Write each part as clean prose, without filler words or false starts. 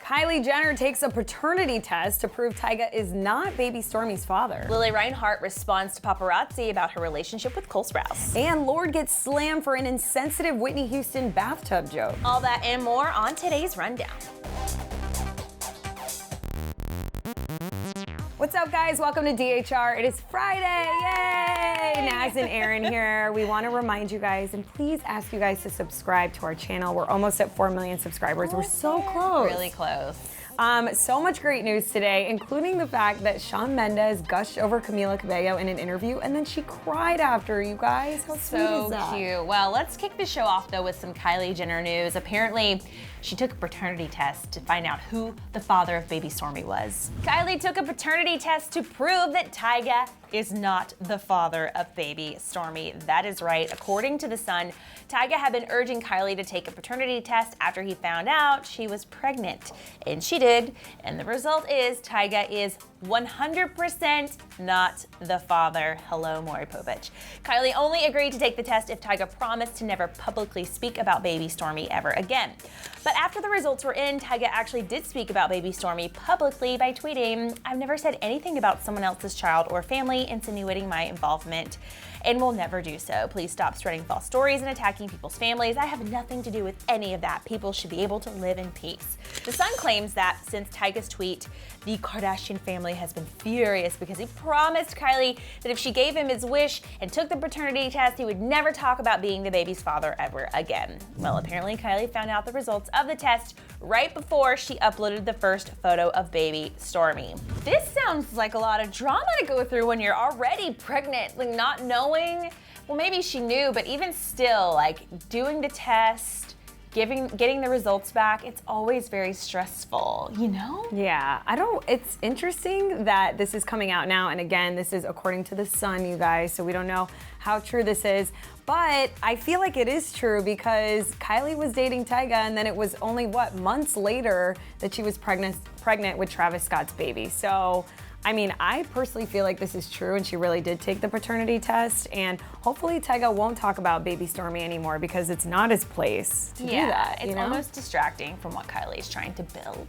Kylie Jenner takes a paternity test to prove Tyga is not baby Stormi's father. Lily Reinhart responds to paparazzi about her relationship with Cole Sprouse. And Lorde gets slammed for an insensitive Whitney Houston bathtub joke. All that and more on today's rundown. What's up, guys? Welcome to DHR. It is Friday. Yay! Nags and Aaron here. We want to remind you guys and please ask you guys to subscribe to our channel. We're almost at 4 million subscribers. We're so close. Really close. So much great news today, including the fact that Shawn Mendes gushed over Camila Cabello in an interview, and then she cried after, you guys. How sweet is that? So cute. Well, let's kick the show off, though, with some Kylie Jenner news. Apparently, she took a paternity test to find out who the father of baby Stormi was. Kylie took a paternity test to prove that Tyga is not the father of baby Stormi. That is right. According to The Sun, Tyga had been urging Kylie to take a paternity test after he found out she was pregnant. And she did. And the result is Tyga is 100% not the father. Hello, Maury Povich. Kylie only agreed to take the test if Tyga promised to never publicly speak about baby Stormi ever again. But after the results were in, Tyga actually did speak about baby Stormi publicly by tweeting, "I've never said anything about someone else's child or family, insinuating my involvement, and will never do so. Please stop spreading false stories and attacking people's families. I have nothing to do with any of that. People should be able to live in peace." The Sun claims that since Tyga's tweet, the Kardashian family has been furious because he promised Kylie that if she gave him his wish and took the paternity test, he would never talk about being the baby's father ever again. Well, apparently Kylie found out the results of the test right before she uploaded the first photo of baby Stormi. This sounds like a lot of drama to go through when you're already pregnant, like not knowing. Well, maybe she knew, but even still, like doing the test, getting the results back, it's always very stressful, you know? Yeah, it's interesting that this is coming out now, and again, this is according to The Sun, you guys, so we don't know how true this is, but I feel like it is true because Kylie was dating Tyga, and then it was only, months later that she was pregnant with Travis Scott's baby. So, I mean, I personally feel like this is true, and she really did take the paternity test, and hopefully Tyga won't talk about baby Stormi anymore because it's not his place to do that. It's almost distracting from what Kylie's trying to build.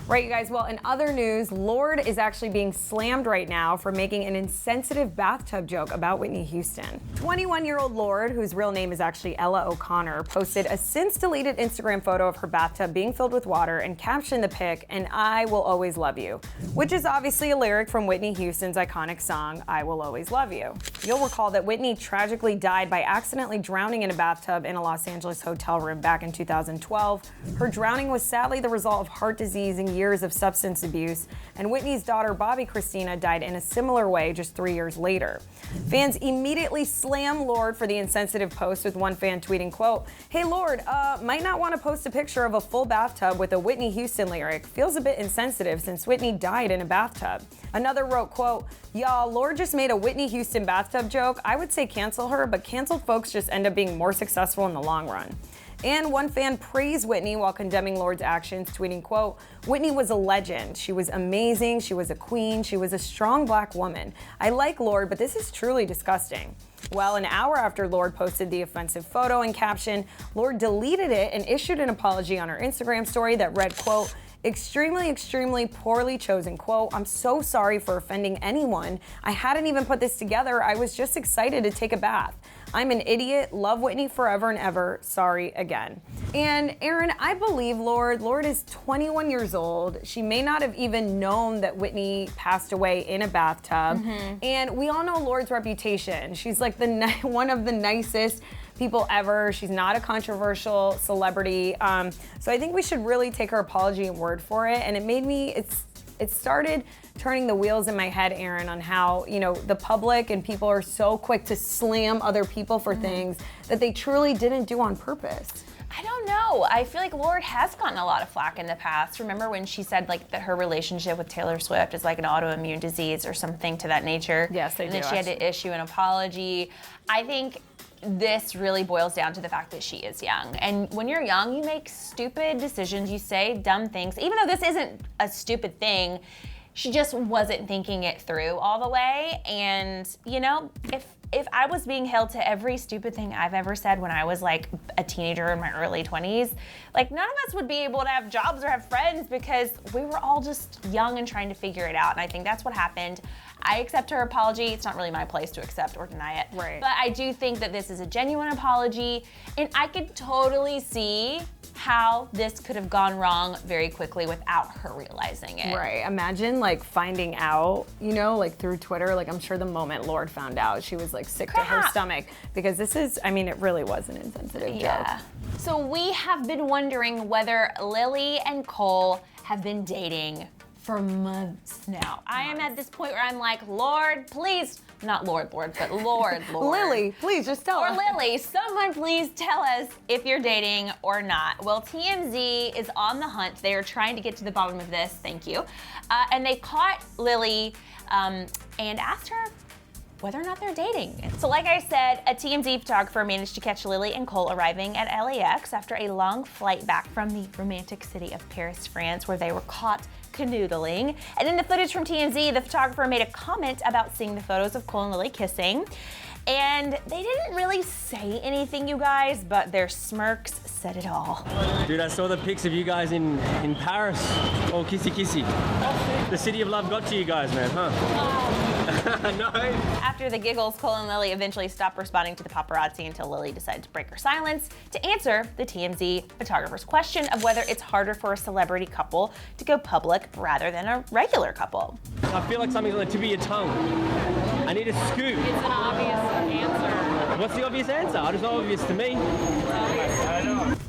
Right, you guys. Well, in other news, Lorde is actually being slammed right now for making an insensitive bathtub joke about Whitney Houston. 21-year-old Lorde, whose real name is actually Ella O'Connor, posted a since-deleted Instagram photo of her bathtub being filled with water and captioned the pic, "And I will always love you," which is obviously a lyric from Whitney Houston's iconic song, "I Will Always Love You." You'll recall that Whitney tragically died by accidentally drowning in a bathtub in a Los Angeles hotel room back in 2012. Her drowning was sadly the result of heart disease and years of substance abuse, and Whitney's daughter, Bobby Christina, died in a similar way just 3 years later. Fans immediately slammed Lorde for the insensitive post, with one fan tweeting, quote, "Hey Lorde, might not want to post a picture of a full bathtub with a Whitney Houston lyric. Feels a bit insensitive since Whitney died in a bathtub." Another wrote, quote, "Y'all, Lorde just made a Whitney Houston bathtub joke. I would say cancel her, but canceled folks just end up being more successful in the long run." And one fan praised Whitney while condemning Lorde's actions, tweeting, quote, "Whitney was a legend. She was amazing. She was a queen. She was a strong Black woman. I like Lorde, but this is truly disgusting." Well, an hour after Lorde posted the offensive photo and caption, Lorde deleted it and issued an apology on her Instagram story that read, quote, "Extremely, extremely poorly chosen quote. I'm so sorry for offending anyone. I hadn't even put this together. I was just excited to take a bath. I'm an idiot. Love Whitney forever and ever. Sorry again." And Aaron, I believe Lorde. Lorde is 21 years old. She may not have even known that Whitney passed away in a bathtub. And we all know Lorde's reputation. She's like one of the nicest people ever. She's not a controversial celebrity. So I think we should really take her apology and word for it. And it started turning the wheels in my head, Aaron, on how, the public and people are so quick to slam other people for things that they truly didn't do on purpose. I don't know. I feel like Lorde has gotten a lot of flack in the past. Remember when she said that her relationship with Taylor Swift is like an autoimmune disease or something to that nature? Yes, they do. And then she had to issue an apology. I think this really boils down to the fact that she is young. And when you're young, you make stupid decisions, you say dumb things. Even though this isn't a stupid thing, she just wasn't thinking it through all the way. And, if if I was being held to every stupid thing I've ever said when I was like a teenager in my early 20s, like none of us would be able to have jobs or have friends because we were all just young and trying to figure it out. And I think that's what happened. I accept her apology. It's not really my place to accept or deny it. Right. But I do think that this is a genuine apology, and I could totally see how this could have gone wrong very quickly without her realizing it. Right. Imagine like finding out, you know, like through Twitter. Like I'm sure the moment Lorde found out, she was like sick to her stomach because this is, I mean, it really was an insensitive joke. So we have been wondering whether Lily and Cole have been dating for months now. I am at this point where I'm like, Lorde, please, not Lorde, but Lorde. Lily, please just tell us. Or Lily, someone please tell us if you're dating or not. Well, TMZ is on the hunt. They are trying to get to the bottom of this, thank you. And they caught Lily and asked her whether or not they're dating. So like I said, a TMZ photographer managed to catch Lily and Cole arriving at LAX after a long flight back from the romantic city of Paris, France, where they were caught canoodling. And in the footage from TMZ, the photographer made a comment about seeing the photos of Cole and Lily kissing. And they didn't really say anything, you guys, but their smirks said it all. Dude, I saw the pics of you guys in Paris, all kissy kissy. The city of love got to you guys, man, huh? No. After the giggles, Cole and Lily eventually stopped responding to the paparazzi until Lily decided to break her silence to answer the TMZ photographer's question of whether it's harder for a celebrity couple to go public rather than a regular couple. I feel like something's on the tip of your tongue. I need a scoop. It's an obvious answer. What's the obvious answer? It's not obvious to me.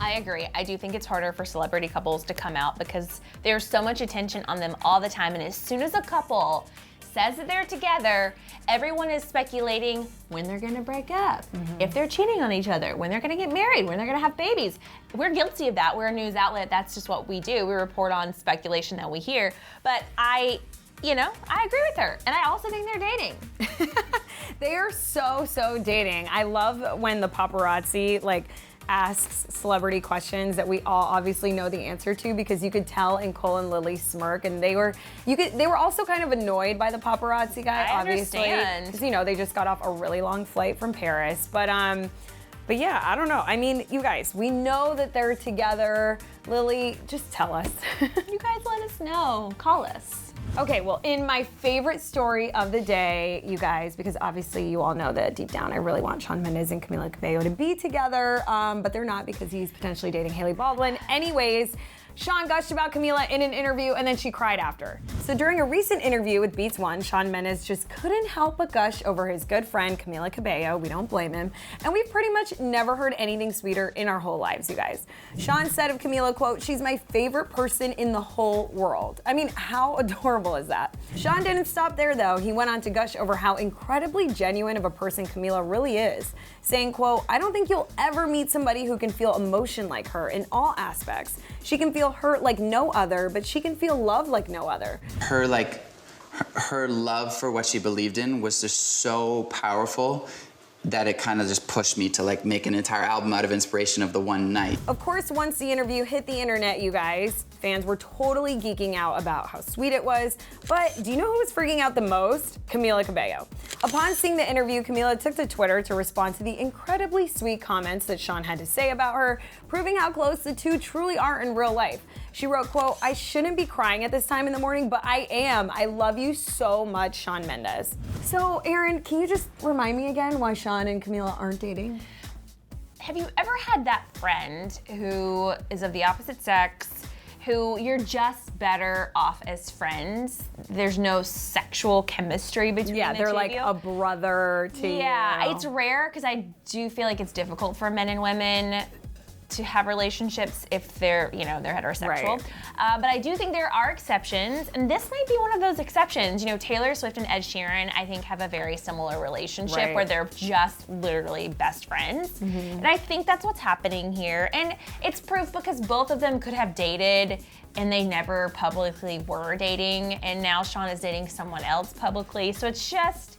I agree. I do think it's harder for celebrity couples to come out because there's so much attention on them all the time, and as soon as a couple says that they're together, everyone is speculating when they're gonna break up, if they're cheating on each other, when they're gonna get married, when they're gonna have babies. We're guilty of that. We're a news outlet. That's just what we do. We report on speculation that we hear. But I agree with her. And I also think they're dating. They are so dating. I love when the paparazzi like asks celebrity questions that we all obviously know the answer to, because you could tell in Cole and Lily's smirk, and they were also kind of annoyed by the paparazzi guy, obviously, because they just got off a really long flight from Paris. But yeah, I don't know. I mean, you guys, we know that they're together. Lily, just tell us. You guys let us know. Call us. Okay, well, in my favorite story of the day, you guys, because obviously you all know that deep down I really want Shawn Mendes and Camila Cabello to be together, but they're not because he's potentially dating Hailey Baldwin. Anyways, Shawn gushed about Camila in an interview, and then she cried after. So during a recent interview with Beats One, Shawn Mendes just couldn't help but gush over his good friend Camila Cabello. We don't blame him. And we've pretty much never heard anything sweeter in our whole lives, you guys. Shawn said of Camila, quote, "She's my favorite person in the whole world." I mean, how adorable is that? Shawn didn't stop there though. He went on to gush over how incredibly genuine of a person Camila really is, saying, quote, "I don't think you'll ever meet somebody who can feel emotion like her in all aspects. She can feel hurt like no other, but she can feel love like no other." Her love for what she believed in was just so powerful that it kind of just pushed me to like make an entire album out of inspiration of the one night. Of course, once the interview hit the internet, you guys, fans were totally geeking out about how sweet it was. But do you know who was freaking out the most? Camila Cabello. Upon seeing the interview, Camila took to Twitter to respond to the incredibly sweet comments that Shawn had to say about her, proving how close the two truly are in real life. She wrote, quote, "I shouldn't be crying at this time in the morning, but I am. I love you so much, Shawn Mendes." So, Aaron, can you just remind me again why Shawn and Camila aren't dating? Have you ever had that friend who is of the opposite sex, who you're just better off as friends? There's no sexual chemistry between the two of you. Yeah, they're like a brother to you. Yeah, it's rare because I do feel like it's difficult for men and women to have relationships if they're heterosexual. Right. But I do think there are exceptions, and this might be one of those exceptions. Taylor Swift and Ed Sheeran, I think, have a very similar relationship where they're just literally best friends. And I think that's what's happening here. And it's proof because both of them could have dated and they never publicly were dating, and now Shawn is dating someone else publicly. So it's just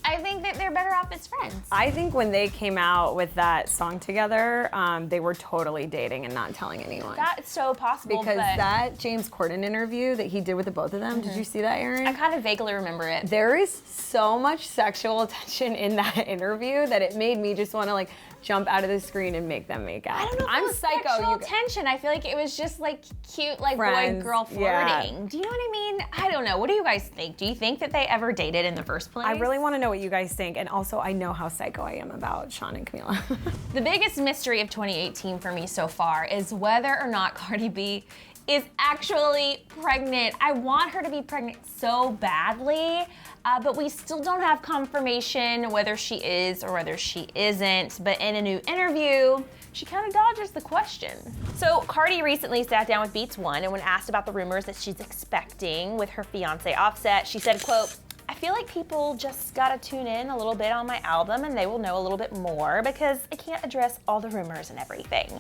I think that they're better off as friends. I think when they came out with that song together, they were totally dating and not telling anyone. That's so possible. Because but that James Corden interview that he did with the both of them, did you see that, Erin? I kind of vaguely remember it. There is so much sexual tension in that interview that it made me just want to like jump out of the screen and make them make out. I don't know if I'm it was psycho. sexual tension. I feel like it was just like cute, like Friends, boy-girl flirting. yeah. Do you know what I mean? I don't know. What do you guys think? Do you think that they ever dated in the first place? I really want to know what you guys think, and also I know how psycho I am about Shawn and Camila. The biggest mystery of 2018 for me so far is whether or not Cardi B is actually pregnant. I want her to be pregnant so badly, but we still don't have confirmation whether she is or whether she isn't. But in a new interview, she kind of dodges the question. So Cardi recently sat down with Beats One, and when asked about the rumors that she's expecting with her fiance Offset, she said, quote, I feel like people just gotta tune in a little bit on my album and they will know a little bit more because I can't address all the rumors and everything.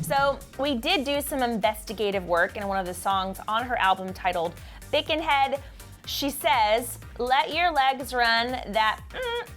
So we did do some investigative work in one of the songs on her album titled Backenhead. She says, let your legs run that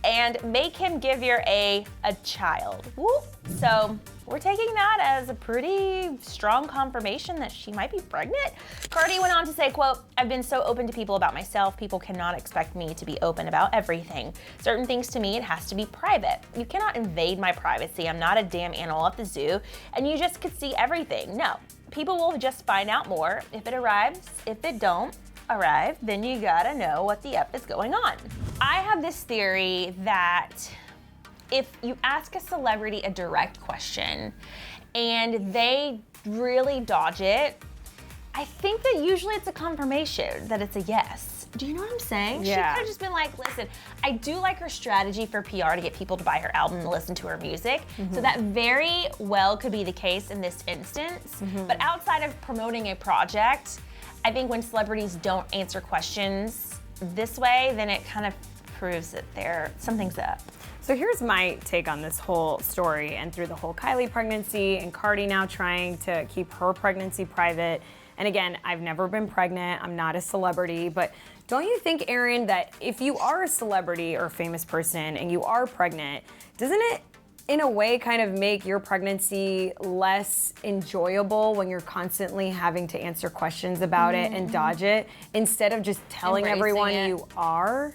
and make him give your a child. Whoop. So we're taking that as a pretty strong confirmation that she might be pregnant. Cardi went on to say, quote, I've been so open to people about myself. People cannot expect me to be open about everything. Certain things to me, it has to be private. You cannot invade my privacy. I'm not a damn animal at the zoo and you just could see everything. No, people will just find out more if it arrives. If it don't arrive, then you gotta know what the F is going on. I have this theory that if you ask a celebrity a direct question and they really dodge it, I think that usually it's a confirmation that it's a yes. Do you know what I'm saying? Yeah. She could have just been like, listen, I do like her strategy for PR to get people to buy her album and listen to her music. So that very well could be the case in this instance. But outside of promoting a project, I think when celebrities don't answer questions this way, then it kind of proves that something's up. So here's my take on this whole story and through the whole Kylie pregnancy and Cardi now trying to keep her pregnancy private. And again, I've never been pregnant. I'm not a celebrity, but don't you think, Erin, that if you are a celebrity or a famous person and you are pregnant, doesn't it in a way kind of make your pregnancy less enjoyable when you're constantly having to answer questions about it and dodge it instead of just telling Embracing everyone it. you are?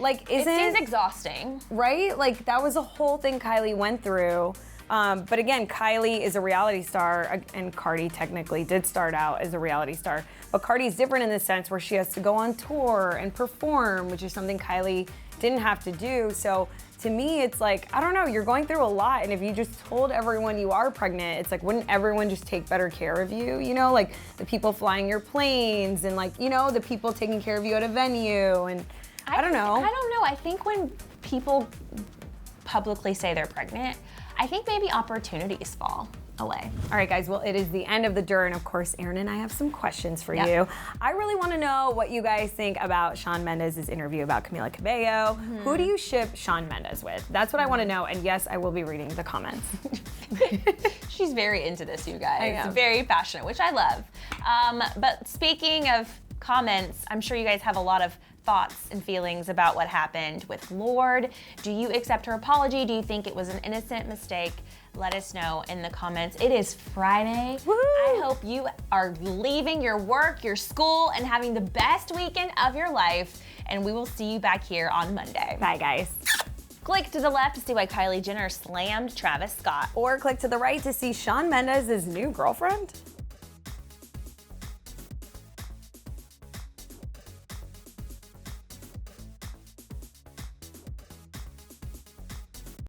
Like, It seems exhausting. right? Like, that was a whole thing Kylie went through. But again, Kylie is a reality star, and Cardi technically did start out as a reality star. But Cardi's different in the sense where she has to go on tour and perform, which is something Kylie didn't have to do. So to me, it's like, I don't know, you're going through a lot. And if you just told everyone you are pregnant, it's like, wouldn't everyone just take better care of you? You know, like the people flying your planes and like, you know, the people taking care of you at a venue. And I don't know. I don't know. I think when people publicly say they're pregnant, I think maybe opportunities fall away. All right, guys, well, it is the end of the Dur, and of course, Erin and I have some questions for Yep. you. I really want to know what you guys think about Shawn Mendes' interview about Camila Cabello. Who do you ship Shawn Mendes with? That's what I want to know, and yes, I will be reading the comments. She's very into this, you guys. I am. Very passionate, which I love. But speaking of comments, I'm sure you guys have a lot of thoughts and feelings about what happened with Lorde. Do you accept her apology? Do you think it was an innocent mistake? Let us know in the comments. It is Friday. Woo! I hope you are leaving your work, your school, and having the best weekend of your life. And we will see you back here on Monday. Bye, guys. Click to the left to see why Kylie Jenner slammed Travis Scott. Or click to the right to see Shawn Mendes' new girlfriend.